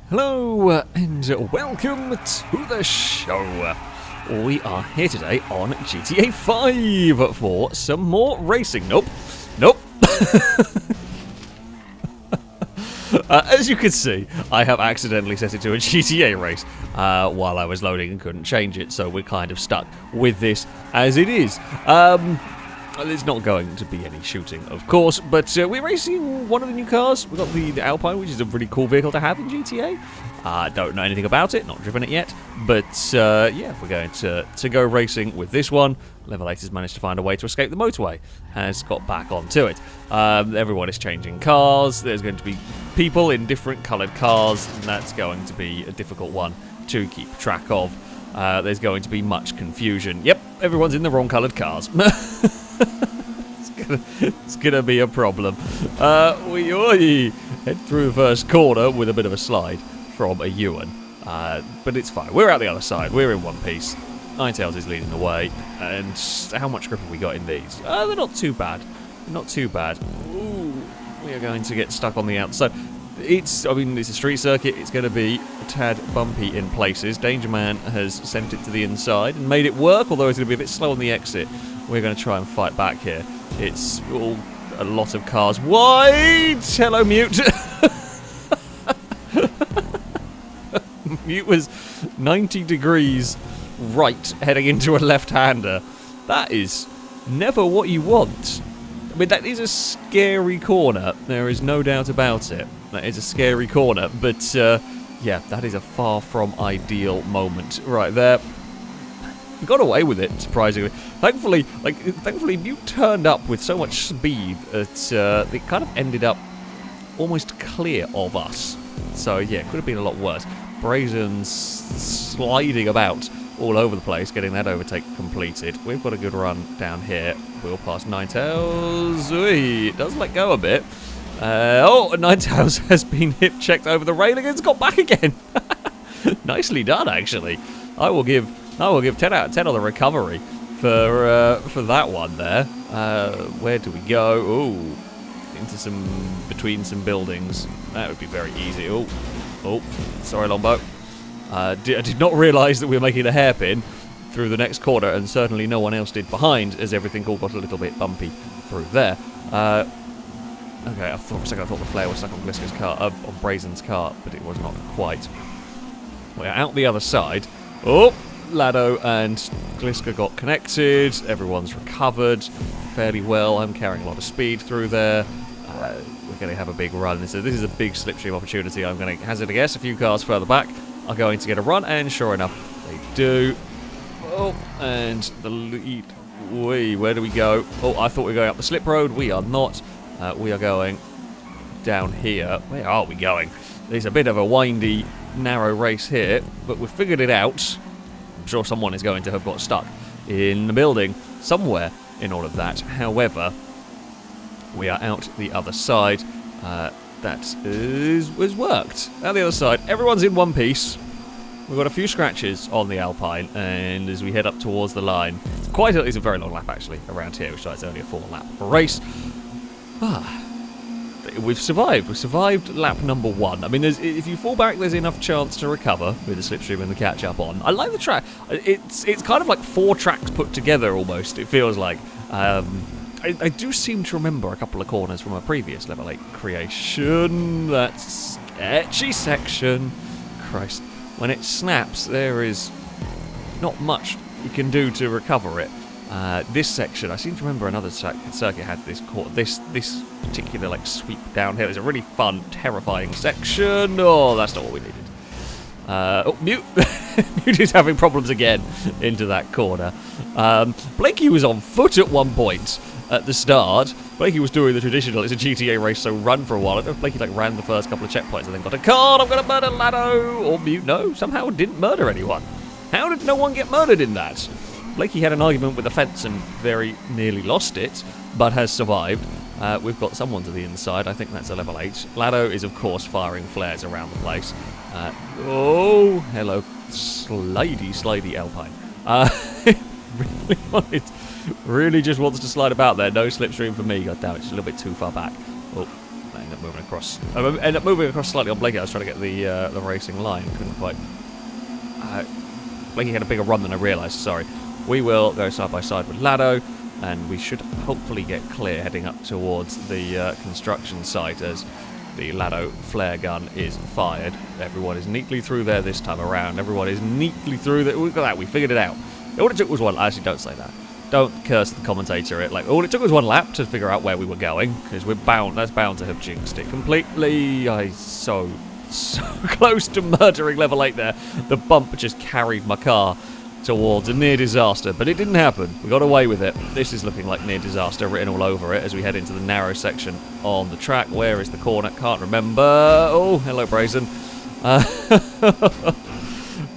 Hello and welcome to the show. We are here today on GTA 5 for some more racing. Nope. As you can see, I have accidentally set it to a GTA race while I was loading and couldn't change it, so we're kind of stuck with this as it is. There's not going to be any shooting, of course, but we're racing one of the new cars. We've got the Alpine, which is a really cool vehicle to have in GTA. Don't know anything about it, not driven it yet, but yeah, we're going to go racing with this one. Level 8 has managed to find a way to escape the motorway, has got back onto it. Everyone is changing cars. There's going to be people in different coloured cars, and that's going to be a difficult one to keep track of. There's going to be much confusion. Yep, everyone's in the wrong coloured cars. It's gonna be a problem. We head through the first corner with a bit of a slide from a Ewan, but it's fine. We're out the other side. We're in one piece. Ninetales is leading the way, and how much grip have we got in these? They're not too bad. Not too bad. Ooh, we are going to get stuck on the outside. It's a street circuit. It's going to be a tad bumpy in places. Danger Man has sent it to the inside and made it work, although it's going to be a bit slow on the exit. We're going to try and fight back here. It's all a lot of cars wide. Hello, Mute. Mute was 90 degrees right, heading into a left-hander. That is never what you want. I mean, that is a scary corner. There is no doubt about it. That is a scary corner, but yeah, that is a far from ideal moment right there. We got away with it, surprisingly. Thankfully, Mute turned up with so much speed that it kind of ended up almost clear of us. So yeah, it could have been a lot worse. Brazen's sliding about all over the place, getting that overtake completed. We've got a good run down here. We'll pass Ninetales. It does let go a bit. Ninetales has been hip checked over the railing and it's got back again. Nicely done, actually. I will give 10 out of 10 on the recovery for that one there. Where do we go? Ooh, between some buildings. That would be very easy. Oh, sorry, Lombo. I did not realise that we were making a hairpin through the next corner, and certainly no one else did behind, as everything all got a little bit bumpy through there. Okay, for a second I thought the flare was stuck on Gliska's car, on Brazen's car, but it was not quite. We're out the other side. Oh, Lado and Gliska got connected. Everyone's recovered fairly well. I'm carrying a lot of speed through there. We're going to have a big run. So this is a big slipstream opportunity. I'm going to hazard a guess. A few cars further back are going to get a run, and sure enough, they do. Oh, and the lead. Where do we go? Oh, I thought we were going up the slip road. We are not. We are going down here. Where are we going? There's a bit of a windy, narrow race here, but we've figured it out. I'm sure someone is going to have got stuck in the building somewhere in all of that. However, we are out the other side. That was worked. Out the other side, everyone's in one piece. We've got a few scratches on the Alpine, and as we head up towards the line, it's a very long lap actually around here, which is it's only a 4-lap race. We've survived. We've survived lap number 1. I mean, if you fall back, there's enough chance to recover with the slipstream and the catch-up on. I like the track. It's kind of like 4 tracks put together almost, it feels like. I do seem to remember a couple of corners from a previous level 8 creation. That sketchy section. Christ. When it snaps, there is not much you can do to recover it. This section, I seem to remember another circuit had this particular sweep downhill. It's a really fun, terrifying section. Oh, that's not what we needed. Mute. Mute is having problems again into that corner. Blakey was on foot at one point at the start. Blakey was doing the traditional, it's a GTA race, so run for a while. I don't know if Blakey ran the first couple of checkpoints and then got a card. I'm going to murder Lado. Or Mute, no, somehow didn't murder anyone. How did no one get murdered in that? Blakey had an argument with the fence and very nearly lost it, but has survived. We've got someone to the inside. I think that's a level 8. Lado is, of course, firing flares around the place. Oh, hello. Slidy Alpine. Really just wants to slide about there. No slipstream for me. God damn it, just a little bit too far back. Oh, up moving across. I ended up moving across slightly on Blakey. I was trying to get the racing line. Couldn't quite. Blakey had a bigger run than I realised. Sorry. We will go side by side with Lado, and we should hopefully get clear heading up towards the construction site as the Lado flare gun is fired. Everyone is neatly through there this time around. Everyone is neatly through there. Look at that. We figured it out. All it took was one. Actually, don't say that. Don't curse the commentator. All it took was one lap to figure out where we were going, because we're bound. That's bound to have jinxed it completely. So close to murdering level 8 there. The bump just carried my car towards a near disaster, but it didn't happen. We got away with it. This is looking like near disaster written all over it as we head into the narrow section on the track. Where is the corner? Can't remember. Oh, hello, Brazen.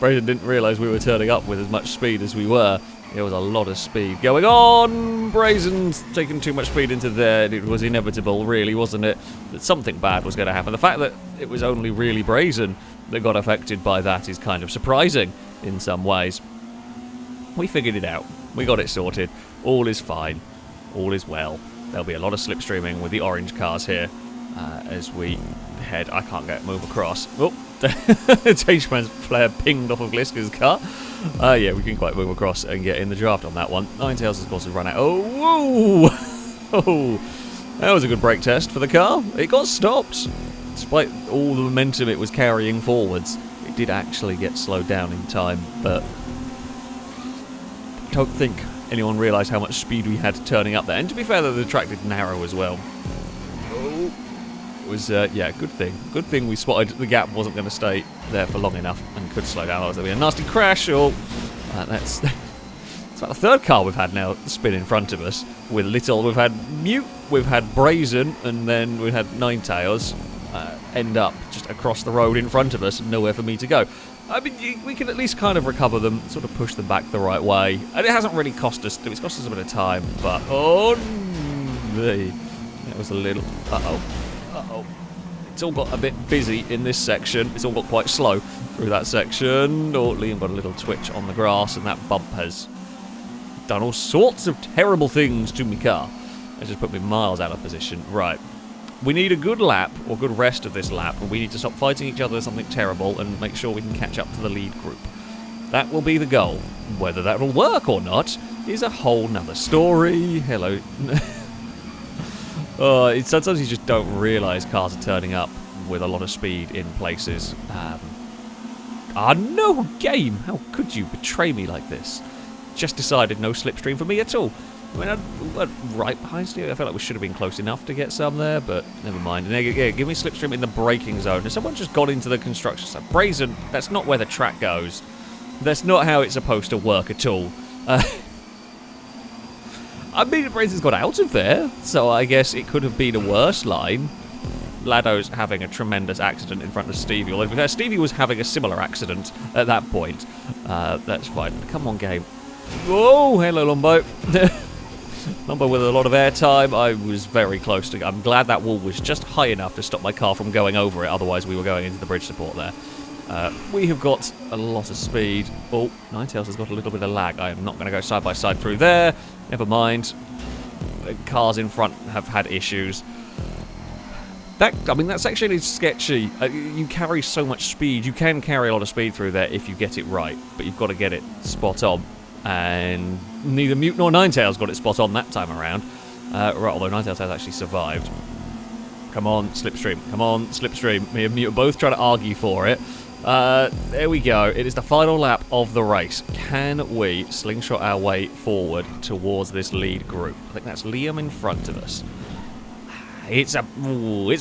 Brazen didn't realise we were turning up with as much speed as we were. There was a lot of speed going on. Brazen's taking too much speed into there. It was inevitable, really, wasn't it? That something bad was going to happen. The fact that it was only really Brazen that got affected by that is kind of surprising in some ways. We figured it out. We got it sorted. All is fine. All is well. There'll be a lot of slipstreaming with the orange cars here as we head. I can't move across. Oh, Tageman's flare pinged off of Gliska's car. Yeah, we can quite move across and get in the draft on that one. Ninetales, of course, has run out. Oh, whoa! Oh, that was a good brake test for the car. It got stopped. Despite all the momentum it was carrying forwards, it did actually get slowed down in time, but I don't think anyone realised how much speed we had turning up there. And to be fair, the track did narrow as well. Oh, it was, yeah, good thing. Good thing we spotted the gap wasn't going to stay there for long enough and could slow down. Otherwise there'll be a nasty crash. Oh, that's about the third car we've had now spin in front of us. With Little, we've had Mute, we've had Brazen, and then we had Ninetales end up just across the road in front of us and nowhere for me to go. I mean, we can at least kind of recover them, sort of push them back the right way. And it hasn't really cost us, it's cost us a bit of time, but oh, that was a little, uh-oh. It's all got a bit busy in this section. It's all got quite slow through that section. Oh, Liam got a little twitch on the grass, and that bump has done all sorts of terrible things to my car. It just put me miles out of position. Right. We need a good lap, or good rest of this lap, and we need to stop fighting each other with something terrible and make sure we can catch up to the lead group. That will be the goal. Whether that will work or not is a whole nother story. Hello. Sometimes you just don't realise cars are turning up with a lot of speed in places. No game! How could you betray me like this? Just decided no slipstream for me at all. I mean, I went right behind Steve. I felt like we should have been close enough to get some there, but never mind. And yeah, give me slipstream in the braking zone. And someone just got into the construction site. Brazen, that's not where the track goes. That's not how it's supposed to work at all. I mean, Brazen's got out of there, so I guess it could have been a worse line. Lado's having a tremendous accident in front of Stevie. Although Stevie was having a similar accident at that point. That's fine. Come on, game. Oh, hello, Lombo. Lombo with a lot of airtime. I was very close to... I'm glad that wall was just high enough to stop my car from going over it. Otherwise, we were going into the bridge support there. We have got a lot of speed. Oh, Ninetales has got a little bit of lag. I am not going to go side by side through there. Never mind. The cars in front have had issues. That section is sketchy. You carry so much speed. You can carry a lot of speed through there if you get it right, but you've got to get it spot on. And neither Mute nor Ninetales got it spot on that time around. Right, although Ninetales has actually survived. Come on, slipstream. Come on, slipstream. Me and Mute are both trying to argue for it. There we go. It is the final lap of the race. Can we slingshot our way forward towards this lead group? I think that's Liam in front of us. It's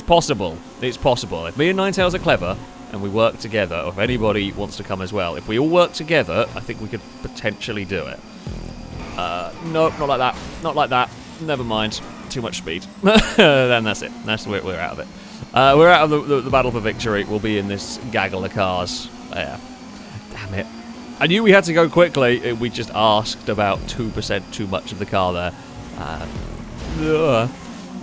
possible. It's possible. If me and Ninetales are clever and we work together, or if anybody wants to come as well, if we all work together, I think we could potentially do it. Nope, not like that. Not like that. Never mind. Too much speed. Then that's it. We're out of it. We're out of the battle for victory. We'll be in this gaggle of cars. Yeah. Damn it. I knew we had to go quickly. We just asked about 2% too much of the car there.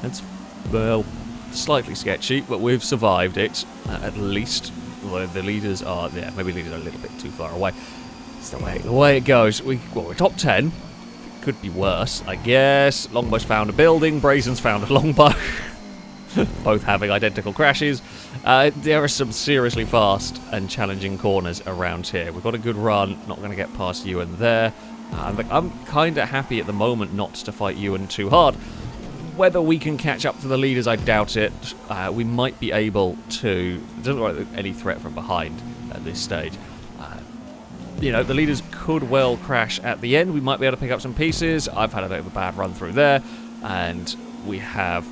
That's, well, slightly sketchy, but we've survived it, at least. Although the leaders are, yeah, maybe leaders are a little bit too far away. It's the way it goes. We're top 10. It could be worse, I guess. Longbow's found a building. Brazen's found a longbow. both having identical crashes. There are some seriously fast and challenging corners around here. We've got a good run, not going to get past Ewan there. I'm kind of happy at the moment not to fight Ewan too hard. Whether we can catch up to the leaders, I doubt it. We might be able to. It doesn't look like any threat from behind at this stage. You know, the leaders could well crash at the end. We might be able to pick up some pieces. I've had a bit of a bad run through there, and we have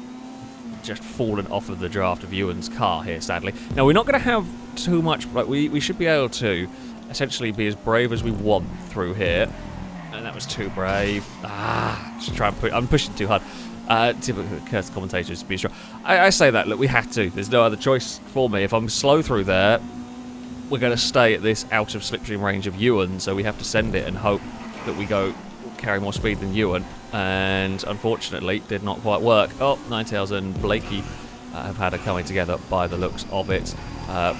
just fallen off of the draft of Ewan's car here, sadly. Now, we're not going to have too much. Like, we should be able to essentially be as brave as we want through here. And that was too brave. Just try and I'm pushing too hard. Typical Curtis commentators be strong. I say that, look, we have to. There's no other choice for me. If I'm slow through there, we're going to stay at this out of slipstream range of Ewan, so we have to send it and hope that we go carry more speed than Ewan. And unfortunately, did not quite work. Oh, Ninetales and Blakey have had a coming together by the looks of it.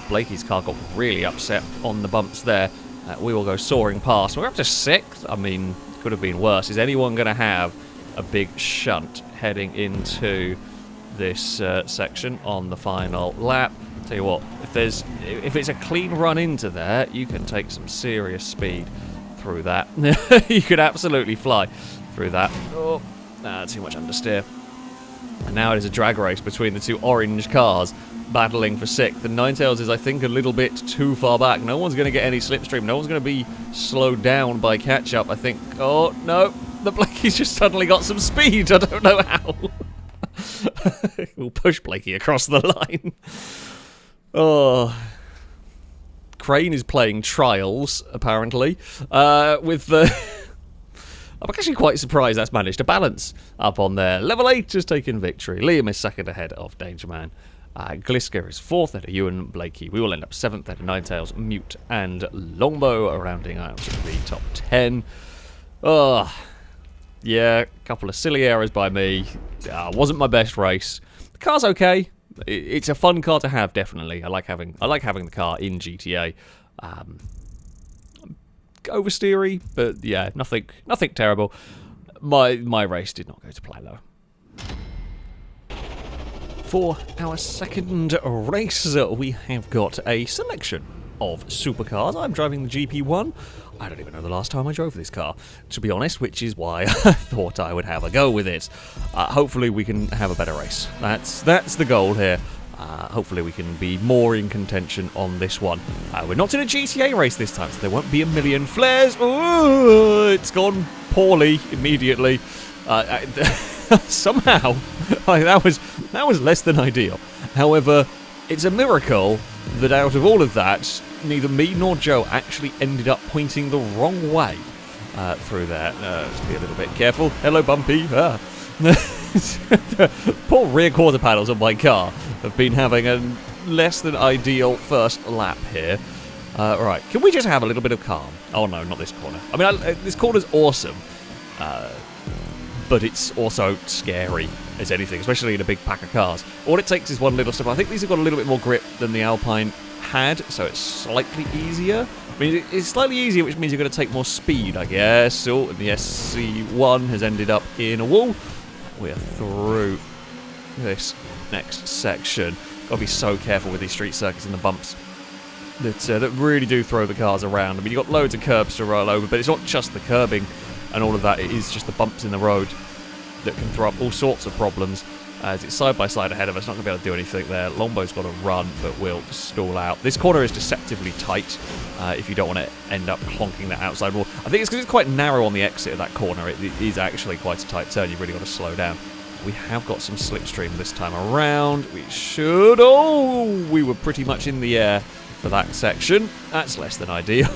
Blakey's car got really upset on the bumps there. We will go soaring past. We're up to 6th. I mean, could have been worse. Is anyone going to have a big shunt heading into this section on the final lap? Tell you what, if it's a clean run into there, you can take some serious speed through that. You could absolutely fly through that. Oh, too much understeer. And now it is a drag race between the two orange cars battling for 6th. The Ninetales is, I think, a little bit too far back. No one's going to get any slipstream. No one's going to be slowed down by catch-up, I think. Oh, no. The Blakey's just suddenly got some speed. I don't know how. We'll push Blakey across the line. Oh, Crane is playing Trials, apparently, with the... I'm actually quite surprised that's managed to balance up on there. Level 8 has taken victory. Liam is 2nd ahead of Danger Man. Glisker is 4th ahead of Ewan Blakey. We will end up 7th ahead of Ninetales, Mute, and Longbow, rounding out the top 10. Oh, yeah, a couple of silly errors by me. Wasn't my best race. The car's okay. It's a fun car to have, definitely. I like having the car in GTA. Oversteery, but yeah, nothing terrible. My race did not go to plan though. For our second race, we have got a selection of supercars. I'm driving the GP1. I don't even know the last time I drove this car, to be honest, which is why I thought I would have a go with it. Hopefully we can have a better race. That's the goal here. Hopefully we can be more in contention on this one. We're not in a GTA race this time, so there won't be a million flares. Ooh, it's gone poorly immediately. Somehow, that was less than ideal. However, it's a miracle that out of all of that, neither me nor Joe actually ended up pointing the wrong way through there. Let's be a little bit careful. Hello, Bumpy. The poor rear quarter panels of my car have been having a less than ideal first lap here. Right, can we just have a little bit of calm? Oh no, not this corner. I mean, this corner's awesome, but it's also scary as anything, especially in a big pack of cars. All it takes is one little step. I think these have got a little bit more grip than the Alpine had, so it's slightly easier. I mean, it's slightly easier, which means you're going to take more speed, I guess. Oh, and the SC1 has ended up in a wall. We're through this next section. Got to be so careful with these street circuits and the bumps that really do throw the cars around. I mean, you've got loads of curbs to roll over, but it's not just the curbing and all of that. It is just the bumps in the road that can throw up all sorts of problems. As it's side by side ahead of us, not going to be able to do anything there. Longbow's got to run, but will stall out. This corner is deceptively tight if you don't want to end up clonking that outside wall. I think it's because it's quite narrow on the exit of that corner. It is actually quite a tight turn. You've really got to slow down. We have got some slipstream this time around. We should... Oh, we were pretty much in the air for that section. That's less than ideal.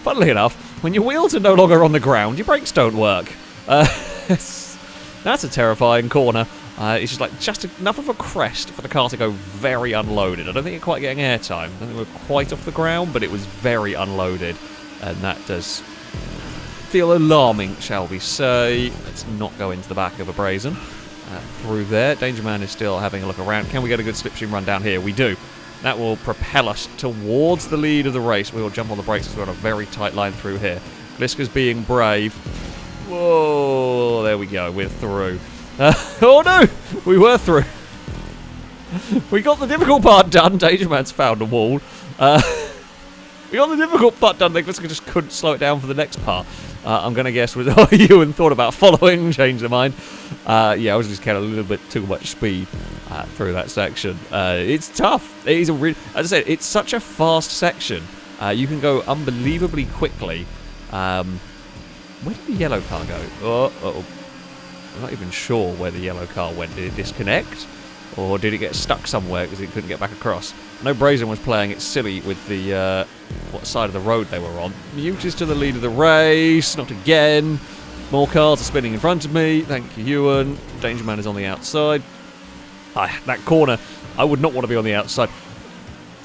Funnily enough, when your wheels are no longer on the ground, your brakes don't work. That's a terrifying corner. It's just enough of a crest for the car to go very unloaded. I don't think you're quite getting airtime. I don't think we're quite off the ground, but it was very unloaded. And that does feel alarming, shall we say. Let's not go into the back of a Brazen. Through there. Danger Man is still having a look around. Can we get a good slipstream run down here? We do. That will propel us towards the lead of the race. We will jump on the brakes because we're on a very tight line through here. Glisker's being brave. Whoa, there we go. We're through. Oh no! We were through. We got the difficult part done. Dangerman's found a wall. We got the difficult part done. They just couldn't slow it down for the next part. I'm going to guess with Ewan thought about following, changed their mind. Yeah, I was just getting a little bit too much speed through that section. It's tough. It is as I said, it's such a fast section. You can go unbelievably quickly. Where did the yellow car go? I'm not even sure where the yellow car went. Did it disconnect? Or did it get stuck somewhere because it couldn't get back across? I know Brazen was playing it silly with the what side of the road they were on. Mute is to the lead of the race. Not again. More cars are spinning in front of me. Thank you, Ewan. Dangerman is on the outside. That corner, I would not want to be on the outside.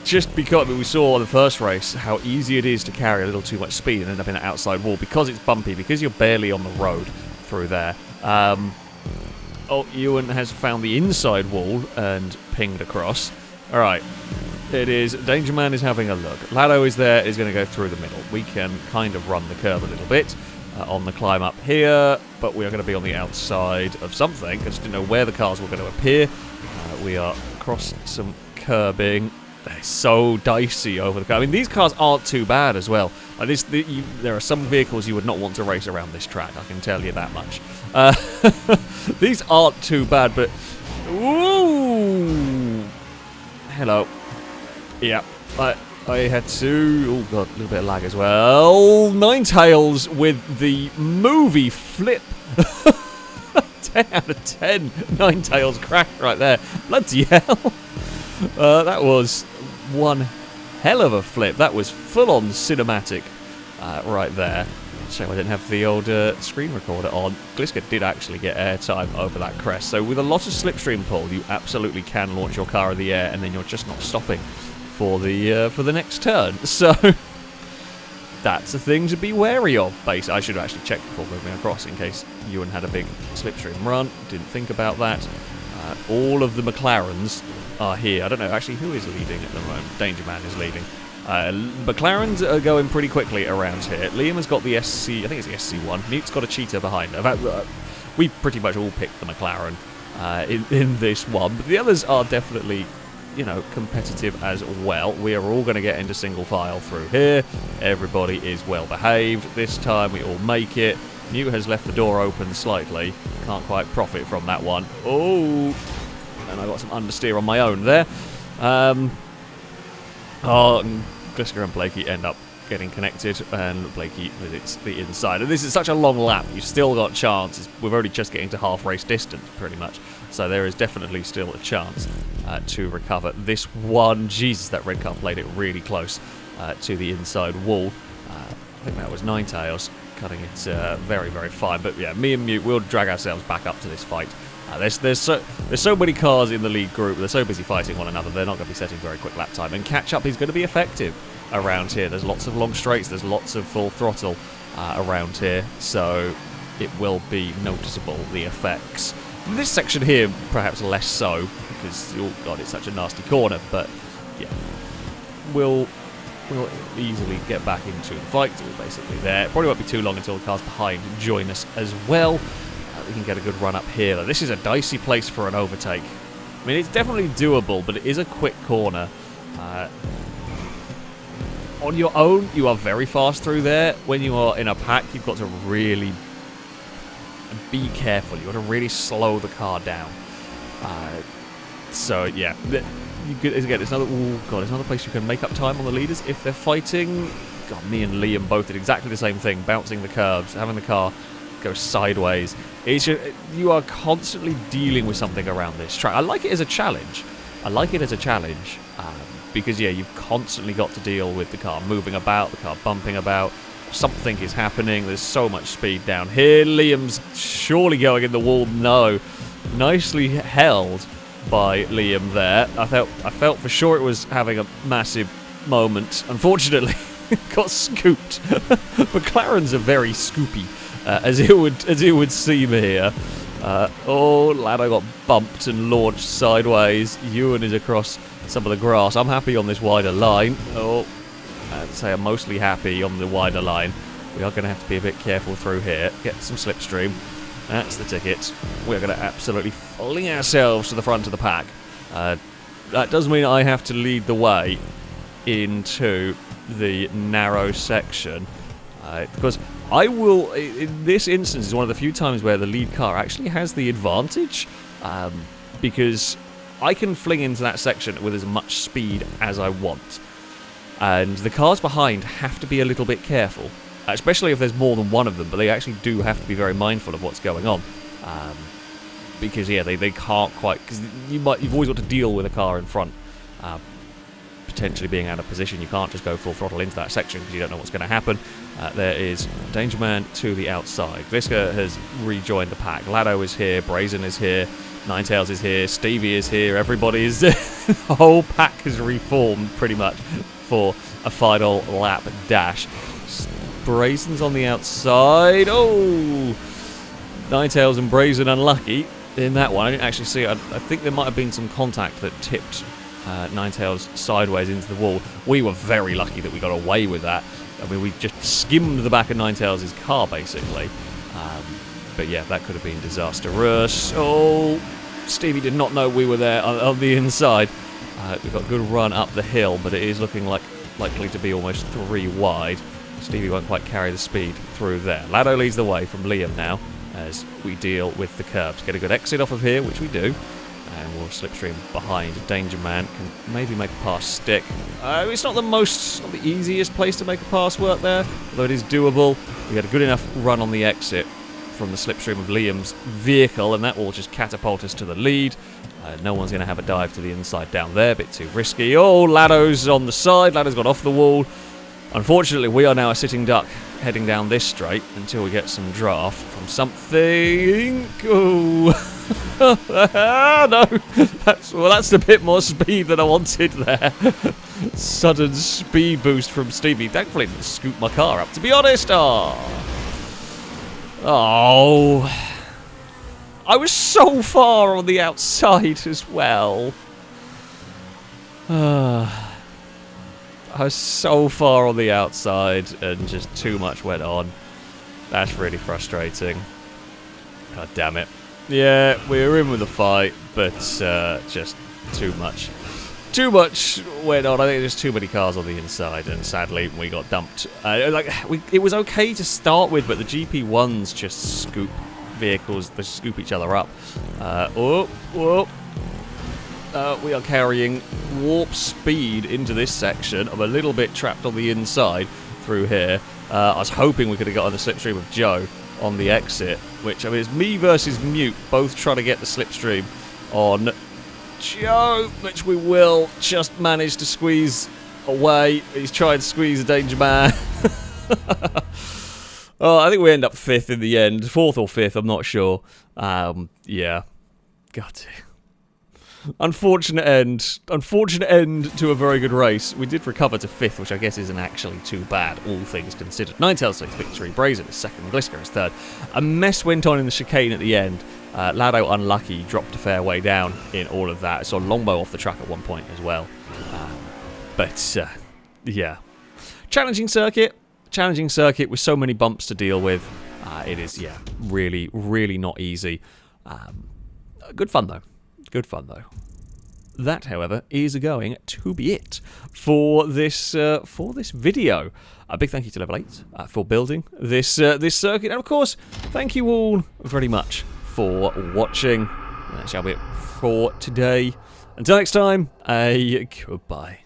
Just because we saw in the first race how easy it is to carry a little too much speed and end up in an outside wall. Because it's bumpy, because you're barely on the road through there. Oh, Ewan has found the inside wall and pinged across. Alright, it is. Dangerman is having a look. Lado is there, is going to go through the middle. We can kind of run the curve a little bit on the climb up here, but we are going to be on the outside of something. I just didn't know where the cars were going to appear. We are across some curbing. They're so dicey over the car. I mean, these cars aren't too bad as well. Like there are some vehicles you would not want to race around this track, I can tell you that much. These aren't too bad, but... Ooh! Hello. Yeah, I had to... Oh, God, a little bit of lag as well. Ninetales with the movie flip. 10 out of 10. Ninetales crack right there. Bloody hell. That was one hell of a flip. That was full-on cinematic right there. Shame I didn't have the old screen recorder on. Gliska did actually get airtime over that crest. So with a lot of slipstream pull, you absolutely can launch your car in the air, and then you're just not stopping for the next turn. So that's a thing to be wary of. I should have actually checked before moving across in case Ewan had a big slipstream run. Didn't think about that. All of the McLarens are here. I don't know actually who is leading at the moment. Dangerman is leading. McLarens are going pretty quickly around here. Liam has got the SC, I think it's the SC1. Mute's got a cheetah behind her. We pretty much all picked the McLaren in this one, but the others are definitely, you know, competitive as well. We are all going to get into single file through here. Everybody is well behaved this time. We all make it. Mute has left the door open slightly. Can't quite profit from that one. Oh, and I got some understeer on my own there. Gliska and Blakey end up getting connected, and Blakey visits the inside. And this is such a long lap. You've still got chances. We're only just getting to half race distance, pretty much. So there is definitely still a chance to recover this one. Jesus, that red car played it really close to the inside wall. I think that was Ninetales cutting it very, very fine. But yeah, me and Mute will drag ourselves back up to this fight. There's so many cars in the lead group. They're so busy fighting one another. They're not going to be setting very quick lap time. And catch up is going to be effective around here. There's lots of long straights. There's lots of full throttle around here. So it will be noticeable, the effects. In this section here, perhaps less so, because, oh God, it's such a nasty corner. But yeah, we'll easily get back into the fight. We're basically there. Probably won't be too long until the cars behind join us as well. We can get a good run up here. This is a dicey place for an overtake. I mean, it's definitely doable, but it is a quick corner. On your own, you are very fast through there. When you are in a pack, you've got to really be careful. You've got to really slow the car down. So yeah, again, it's another. Oh God, it's another place you can make up time on the leaders if they're fighting. God, me and Liam both did exactly the same thing, bouncing the curbs, having the car go sideways. You are constantly dealing with something around this track. I like it as a challenge. Because yeah, you've constantly got to deal with the car moving about, the car bumping about. Something is happening. There's so much speed down here. Liam's surely going in the wall. No, nicely held by Liam there. I felt for sure it was having a massive moment. Unfortunately, it got scooped. McLarens are very scoopy. As it would seem here. Oh, Lado got bumped and launched sideways. Ewan is across some of the grass. I'm happy on this wider line. Oh, I'd say I'm mostly happy on the wider line. We are going to have to be a bit careful through here. Get some slipstream. That's the ticket. We're going to absolutely fling ourselves to the front of the pack. that does mean I have to lead the way into the narrow section. Because I will, in this instance, is one of the few times where the lead car actually has the advantage. Because I can fling into that section with as much speed as I want. And the cars behind have to be a little bit careful. Especially if there's more than one of them, but they actually do have to be very mindful of what's going on. Because, yeah, they can't quite... Because you've always got to deal with a car in front. Potentially being out of position. You can't just go full throttle into that section because you don't know what's going to happen. There is Danger Man to the outside. Visca has rejoined the pack. Lado is here. Brazen is here. Ninetales is here. Stevie is here. Everybody is... the whole pack has reformed, pretty much, for a final lap dash. Brazen's on the outside. Oh! Ninetales and Brazen unlucky in that one. I didn't actually see it. I think there might have been some contact that tipped Ninetales sideways into the wall. We were very lucky that we got away with that. I mean, we just skimmed the back of Ninetales' car, basically. But yeah, that could have been disastrous. Oh, Stevie did not know we were there on the inside. We've got a good run up the hill, but it is looking likely to be almost 3 wide. Stevie won't quite carry the speed through there. Lado leads the way from Liam now as we deal with the curbs. Get a good exit off of here, which we do. And we'll slipstream behind. Danger Man can maybe make a pass stick. It's not the easiest place to make a pass work there, although it is doable. We had a good enough run on the exit from the slipstream of Liam's vehicle, and that will just catapult us to the lead. No one's going to have a dive to the inside down there, a bit too risky. Oh, Lado's on the side. Lado's got off the wall. Unfortunately, we are now a sitting duck heading down this straight until we get some draft from something. Oh. No, that's a bit more speed than I wanted there. Sudden speed boost from Stevie. Thankfully, it didn't scoop my car up, to be honest. Oh, I was so far on the outside as well. I was so far on the outside and just too much went on. That's really frustrating. God damn it. Yeah, we were in with the fight, but just too much. Too much went on. I think there's too many cars on the inside, and sadly we got dumped. It was okay to start with, but the GP1s just scoop vehicles. They scoop each other up. We are carrying warp speed into this section. I'm a little bit trapped on the inside through here. I was hoping we could have got on the slipstream of Joe on the exit, which, I mean, it's me versus Mute, both trying to get the slipstream on Joe, which we will just manage to squeeze away. He's trying to squeeze a Danger Man. Oh, I think we end up 5th in the end. 4th or 5th, I'm not sure. Yeah. God. Unfortunate end to a very good race. We did recover to 5th, which I guess isn't actually too bad, all things considered. Ninetales takes victory, Brazen is 2nd, Glisker is 3rd. A mess went on in the chicane at the end. Lado unlucky, dropped a fair way down in all of that. I saw Longbow off the track at one point as well. Yeah. Challenging circuit with so many bumps to deal with. It is, yeah, really, really not easy. Good fun, though. That, however, is going to be it for this video. A big thank you to Level 8 for building this circuit, and of course, thank you all very much for watching. That shall be it for today. Until next time, goodbye.